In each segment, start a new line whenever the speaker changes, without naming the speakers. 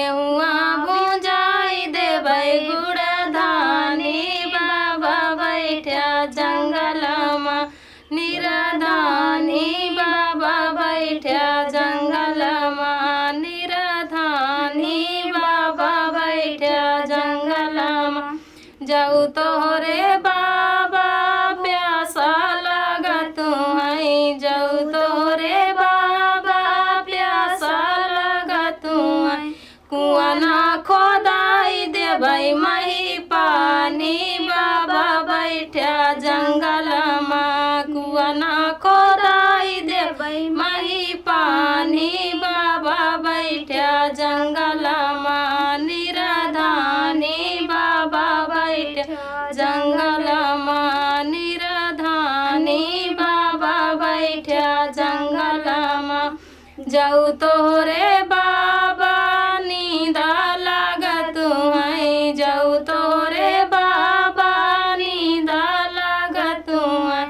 गेहुआ भुजाई देबै गुड़धानी बाबा बैठा जंगलमा निराधानी बाबा बैठा जंगलमा निराधानी बाबा बैठा जंगलमा जाऊ तोहरे बाबा प्यासा लागत है जाऊ तोहरे बाबा प्यासा लागत है कुआं ना खोदाई देबै मही पानी बाबा बैठा जंगलमा कुआं ना खोदाई देबै मही पानी बाबा बैठा जंगलमा निराधानी बाबा बैठा जंगलमा निराधानी बाबा बैठा जंगलमा जाऊ तोहरे बाबा नींद लागत है जाऊ तोहरे बाबा नींद लागत है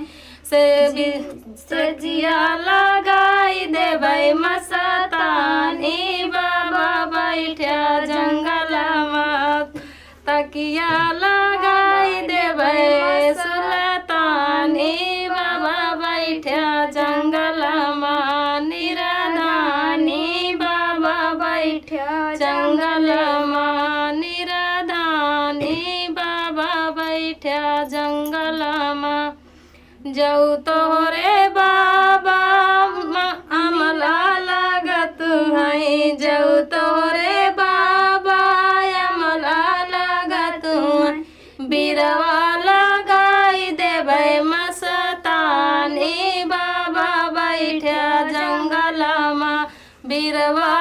से जिया लगाई देबै मस्तानी बाबा बैठा जंगलमा तकिया लगाई देबै सुलतानी बाबा बैठा जंगलमा निराधानी बाबा बैठा जंगलमा निराधानी बाबा बैठा जंगलमा जाऊ तोहरे बाबा अमला लागत है जाऊ तोहरे बाबा अमला लागत है बिरवा लगाई देबै मस्तानी बाबा बैठा जंगलमा बिरवा